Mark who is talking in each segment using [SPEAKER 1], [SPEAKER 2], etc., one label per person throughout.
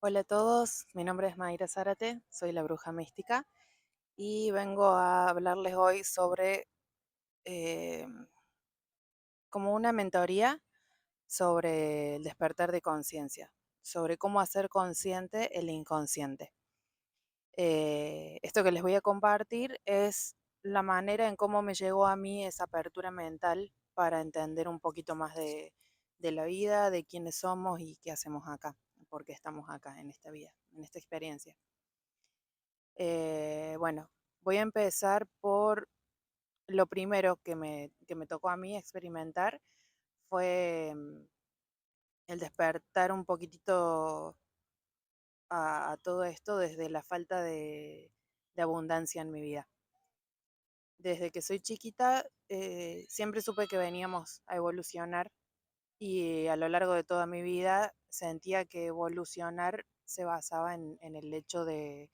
[SPEAKER 1] Hola a todos, mi nombre es Mayra Zárate, soy la bruja mística y vengo a hablarles hoy sobre eh, como una mentoría sobre el despertar de conciencia, sobre cómo hacer consciente el inconsciente. Esto que les voy a compartir es la manera en cómo me llegó a mí esa apertura mental para entender un poquito más de la vida, de quiénes somos y qué hacemos acá, por qué estamos acá en esta vida, en esta experiencia. Bueno, voy a empezar por lo primero que me tocó a mí experimentar fue el despertar un poquitito a todo esto desde la falta de abundancia en mi vida. Desde que soy chiquita, siempre supe que veníamos a evolucionar y a lo largo de toda mi vida sentía que evolucionar se basaba en el hecho de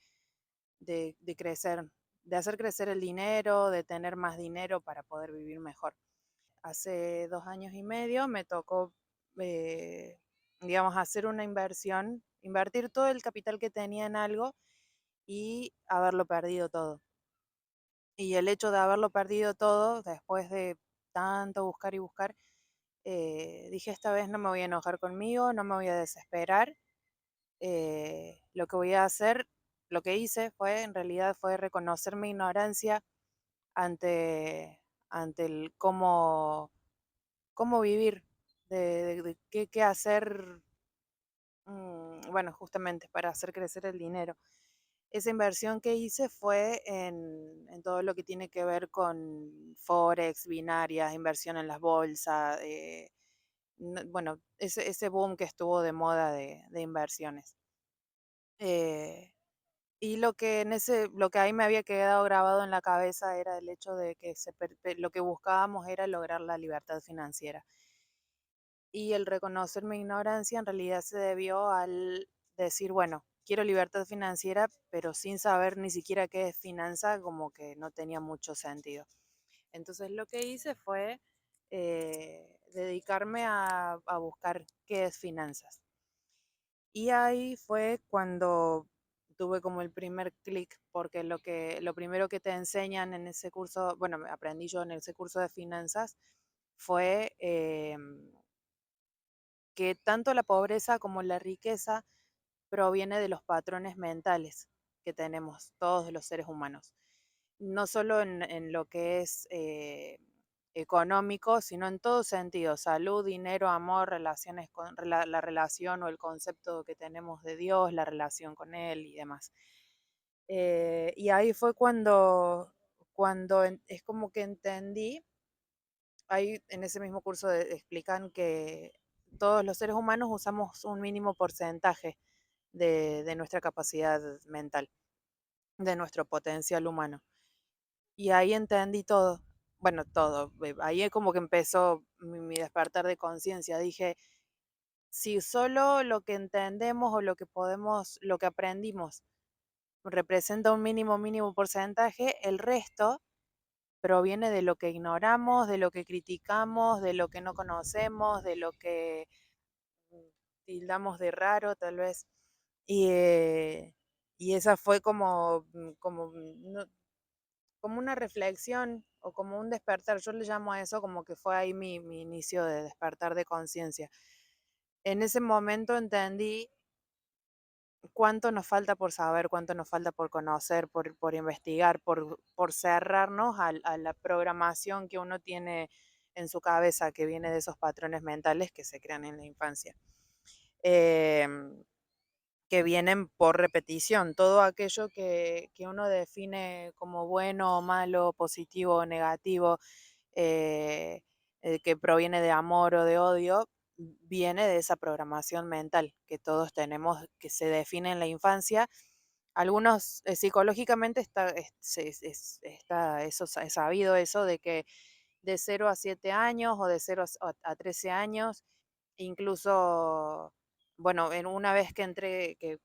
[SPEAKER 1] crecer, de hacer crecer el dinero, de tener más dinero para poder vivir mejor. Hace 2 años y medio me tocó, eh, digamos, hacer una inversión, invertir todo el capital que tenía en algo y haberlo perdido todo. Y el hecho de haberlo perdido todo, después de tanto buscar y buscar, dije, esta vez no me voy a enojar conmigo, no me voy a desesperar. Lo que voy a hacer, lo que hice fue, en realidad, fue reconocer mi ignorancia ante el cómo vivir, de qué hacer, bueno, justamente para hacer crecer el dinero. Esa inversión que hice fue en todo lo que tiene que ver con forex, binarias, inversión en las bolsas, bueno, ese boom que estuvo de moda de inversiones. Eh, y lo que ahí me había quedado grabado en la cabeza era el hecho de que lo que buscábamos era lograr la libertad financiera. Y el reconocer mi ignorancia en realidad se debió al decir, bueno, quiero libertad financiera, pero sin saber ni siquiera qué es finanza, como que no tenía mucho sentido. Entonces lo que hice fue dedicarme a buscar qué es finanzas. Y ahí fue cuando tuve como el primer clic, porque lo primero que te enseñan en ese curso, bueno, aprendí yo en ese curso de finanzas, fue que tanto la pobreza como la riqueza proviene de los patrones mentales que tenemos todos los seres humanos. No solo en lo que es económico, sino en todo sentido, salud, dinero, amor, relaciones con la relación o el concepto que tenemos de Dios, la relación con Él y demás. Y ahí fue es como que entendí, ahí en ese mismo curso explican que todos los seres humanos usamos un mínimo porcentaje de nuestra capacidad mental, de nuestro potencial humano. Y ahí entendí todo, bueno, todo, ahí es como que empezó mi despertar de conciencia. Dije, si solo lo que entendemos o lo que podemos, lo que aprendimos representa un mínimo porcentaje, el resto proviene de lo que ignoramos, de lo que criticamos, de lo que no conocemos, de lo que tildamos de raro, tal vez. Y, y esa fue como una reflexión o como un despertar. Yo le llamo a eso como que fue ahí mi inicio de despertar de conciencia. En ese momento entendí cuánto nos falta por saber, cuánto nos falta por conocer, por investigar, por cerrarnos a la programación que uno tiene en su cabeza, que viene de esos patrones mentales que se crean en la infancia. Em, que vienen por repetición, todo aquello que uno define como bueno o malo, positivo o negativo, eh, que proviene de amor o de odio, viene de esa programación mental que todos tenemos, que se define en la infancia. Algunos psicológicamente está eso, es sabido eso de que de 0 a 7 años o de 13 años, incluso, bueno, en una vez que entré, que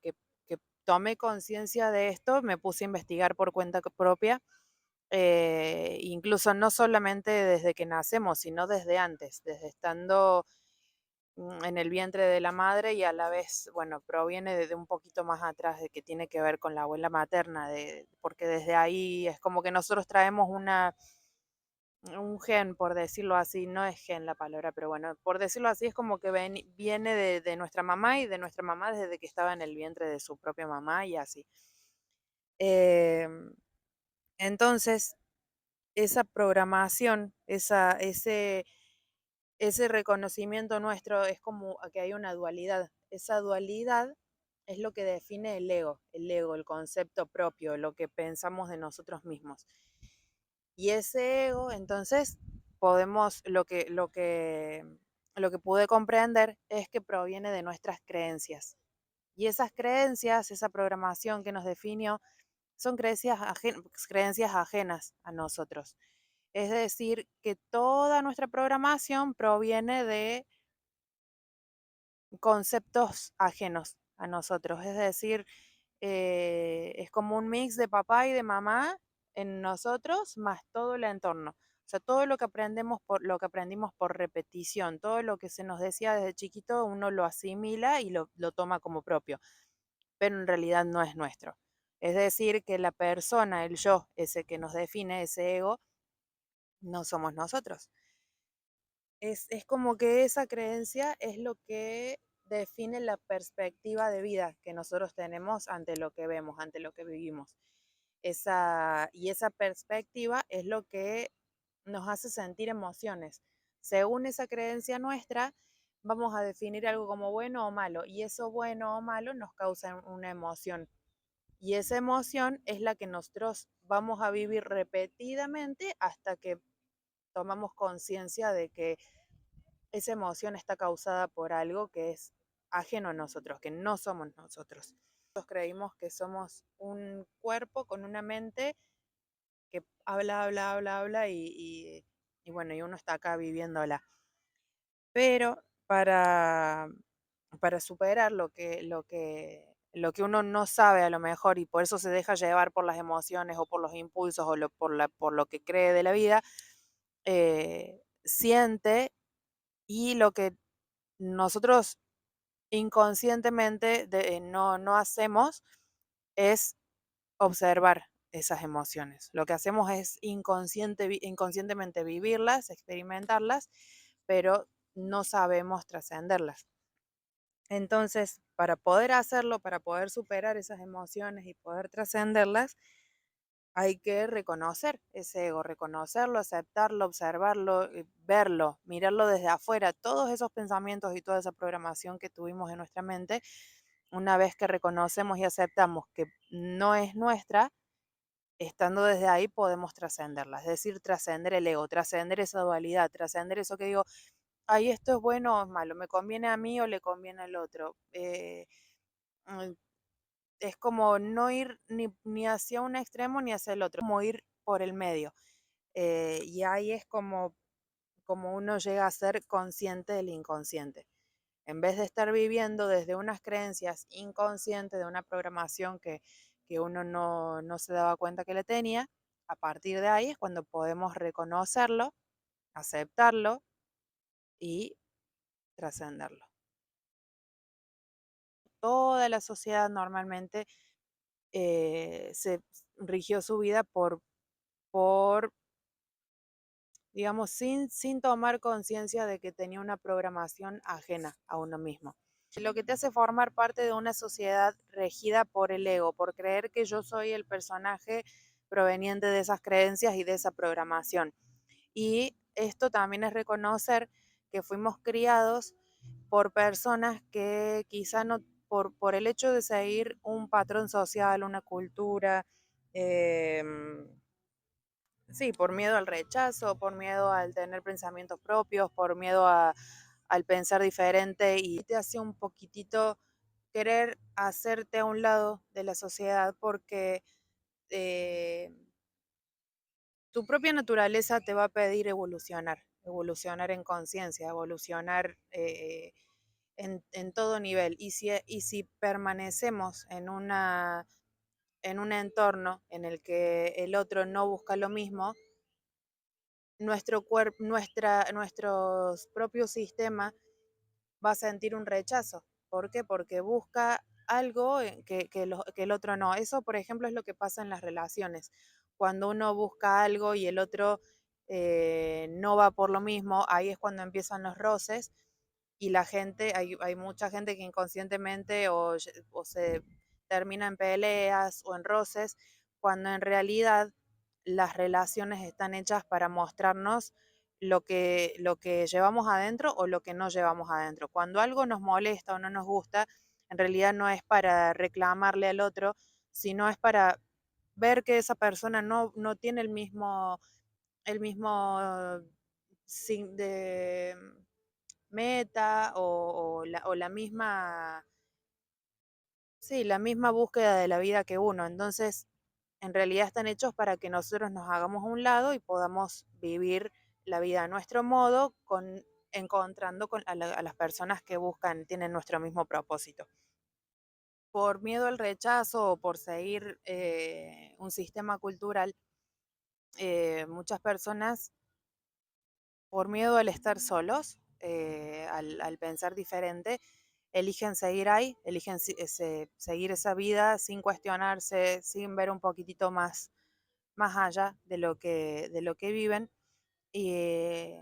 [SPEAKER 1] tomé conciencia de esto, me puse a investigar por cuenta propia, incluso no solamente desde que nacemos, sino desde antes, desde estando en el vientre de la madre y a la vez, bueno, proviene de un poquito más atrás, de que tiene que ver con la abuela materna, porque desde ahí es como que nosotros traemos un gen, por decirlo así, no es gen la palabra, pero bueno, por decirlo así, es como que viene de nuestra mamá y de nuestra mamá desde que estaba en el vientre de su propia mamá y así. Em, entonces, esa programación, ese reconocimiento nuestro es como que hay una dualidad. Esa dualidad es lo que define el ego, el concepto propio, lo que pensamos de nosotros mismos. Y ese ego, entonces, podemos, lo que pude comprender es que proviene de nuestras creencias. Y esas creencias, esa programación que nos definió, son creencias ajenas a nosotros. Es decir, que toda nuestra programación proviene de conceptos ajenos a nosotros. Es decir, es como un mix de papá y de mamá en nosotros, más todo el entorno. O sea, todo lo que aprendimos por repetición, todo lo que se nos decía desde chiquito, uno lo asimila y lo toma como propio, pero en realidad no es nuestro. Es decir, que la persona, el yo, ese que nos define, ese ego, no somos nosotros. Es como que esa creencia es lo que define la perspectiva de vida que nosotros tenemos ante lo que vemos, ante lo que vivimos. Y esa perspectiva es lo que nos hace sentir emociones. Según esa creencia nuestra, vamos a definir algo como bueno o malo, y eso bueno o malo nos causa una emoción. Y esa emoción es la que nosotros vamos a vivir repetidamente hasta que tomamos conciencia de que esa emoción está causada por algo que es ajeno a nosotros, que no somos nosotros. Nosotros creímos que somos un cuerpo con una mente que habla y bueno, y uno está acá viviéndola. Pero para superar lo que uno no sabe a lo mejor y por eso se deja llevar por las emociones o por los impulsos o por lo que cree de la vida, siente y lo que nosotros inconscientemente no hacemos es observar esas emociones. Lo que hacemos es inconscientemente vivirlas, experimentarlas, pero no sabemos trascenderlas. Entonces, para poder hacerlo, para poder superar esas emociones y poder trascenderlas, hay que reconocer ese ego, reconocerlo, aceptarlo, observarlo, verlo, mirarlo desde afuera. Todos esos pensamientos y toda esa programación que tuvimos en nuestra mente, una vez que reconocemos y aceptamos que no es nuestra, estando desde ahí podemos trascenderla, es decir, trascender el ego, trascender esa dualidad, trascender eso que digo, ay, esto es bueno o es malo, me conviene a mí o le conviene al otro. Mm, es como no ir ni hacia un extremo ni hacia el otro, como ir por el medio. Y ahí es como uno llega a ser consciente del inconsciente. En vez de estar viviendo desde unas creencias inconscientes, de una programación que uno no se daba cuenta que le tenía, a partir de ahí es cuando podemos reconocerlo, aceptarlo y trascenderlo. Toda la sociedad normalmente se rigió su vida por digamos, sin tomar conciencia de que tenía una programación ajena a uno mismo. Lo que te hace formar parte de una sociedad regida por el ego, por creer que yo soy el personaje proveniente de esas creencias y de esa programación. Y esto también es reconocer que fuimos criados por personas que quizá no, por el hecho de seguir un patrón social, una cultura, em, sí, por miedo al rechazo, por miedo al tener pensamientos propios, por miedo al pensar diferente y te hace un poquitito querer hacerte a un lado de la sociedad porque eh, tu propia naturaleza te va a pedir evolucionar en conciencia, evolucionar en todo nivel. Y si permanecemos en un entorno en el que el otro no busca lo mismo, nuestro propios sistemas va a sentir un rechazo. ¿Por qué? Porque busca algo que el otro no. Eso, por ejemplo, es lo que pasa en las relaciones. Cuando uno busca algo y el otro no va por lo mismo, ahí es cuando empiezan los roces y la gente, hay mucha gente que inconscientemente o se termina en peleas o en roces, cuando en realidad las relaciones están hechas para mostrarnos lo que llevamos adentro o lo que no llevamos adentro. Cuando algo nos molesta o no nos gusta, en realidad no es para reclamarle al otro, sino es para ver que esa persona no tiene el mismo de meta o la misma, sí, la misma búsqueda de la vida que uno. Entonces, en realidad están hechos para que nosotros nos hagamos a un lado y podamos vivir la vida a nuestro modo, encontrando a las personas que buscan, tienen nuestro mismo propósito. Por miedo al rechazo o por seguir un sistema cultural, muchas personas, por miedo al estar solos, al pensar diferente, eligen seguir ahí, eligen seguir esa vida sin cuestionarse, sin ver un poquitito más allá de lo que viven. Y,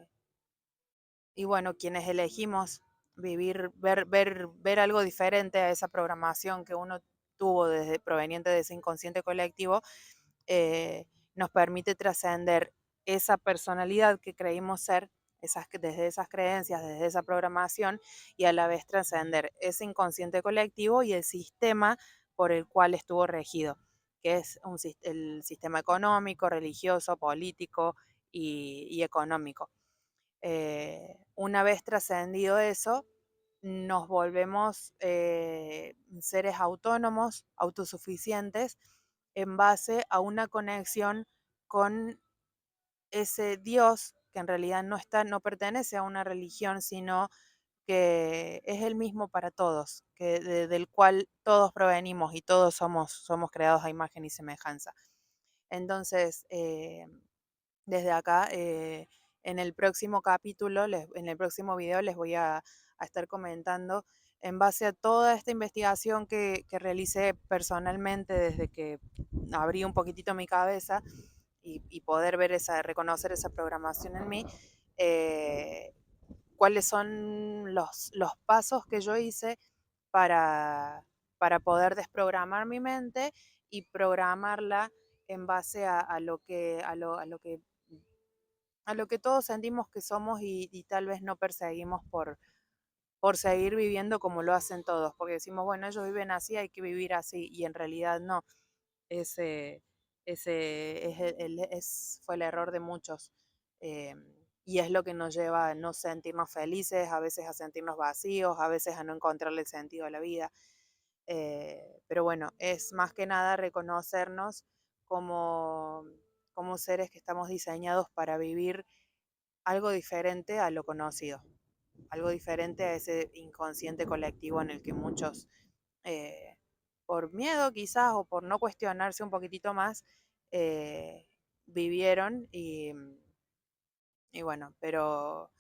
[SPEAKER 1] y bueno, quienes elegimos ver algo diferente a esa programación que uno tuvo proveniente de ese inconsciente colectivo, eh, nos permite trascender esa personalidad que creímos ser, desde esas creencias, desde esa programación, y a la vez trascender ese inconsciente colectivo y el sistema por el cual estuvo regido, que es el sistema económico, religioso, político y económico. Una vez trascendido eso, nos volvemos seres autónomos, autosuficientes, en base a una conexión con ese Dios que en realidad no pertenece a una religión, sino que es el mismo para todos, del cual todos provenimos y todos somos creados a imagen y semejanza. Entonces, desde acá, en el próximo capítulo, en el próximo video les voy a estar comentando en base a toda esta investigación que realicé personalmente desde que abrí un poquitito mi cabeza y poder reconocer esa programación en mí, eh, cuáles son los pasos que yo hice para, para poder desprogramar mi mente y programarla en base a lo que todos sentimos que somos y tal vez no perseguimos por seguir viviendo como lo hacen todos, porque decimos, bueno, ellos viven así, hay que vivir así, y en realidad no. Ese, ese fue el error de muchos. eh, y es lo que nos lleva a no sentirnos felices, a veces a sentirnos vacíos, a veces a no encontrarle el sentido a la vida. Pero bueno, es más que nada reconocernos como, como seres que estamos diseñados para vivir algo diferente a lo conocido, algo diferente a ese inconsciente colectivo en el que muchos, eh, por miedo quizás o por no cuestionarse un poquitito más, eh, vivieron y bueno, pero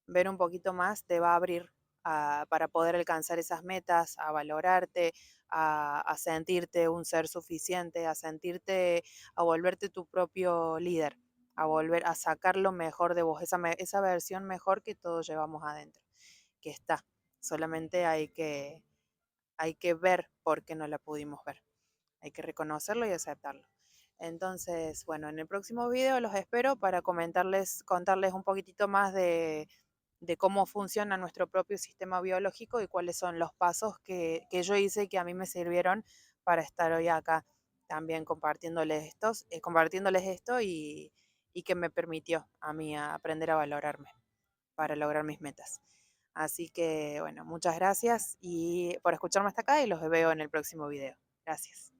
[SPEAKER 1] ver un poquito más te va a abrir para poder alcanzar esas metas, a valorarte, a sentirte un ser suficiente, a volverte tu propio líder, a volver a sacar lo mejor de vos, esa versión mejor que todos llevamos adentro, que está. Solamente hay que ver por qué no la pudimos ver. Hay que reconocerlo y aceptarlo. Entonces, bueno, en el próximo video los espero para contarles un poquitito más de cómo funciona nuestro propio sistema biológico y cuáles son los pasos que yo hice y que a mí me sirvieron para estar hoy acá también compartiéndoles esto y que me permitió a mí aprender a valorarme para lograr mis metas. Así que, bueno, muchas gracias y por escucharme hasta acá y los veo en el próximo video. Gracias.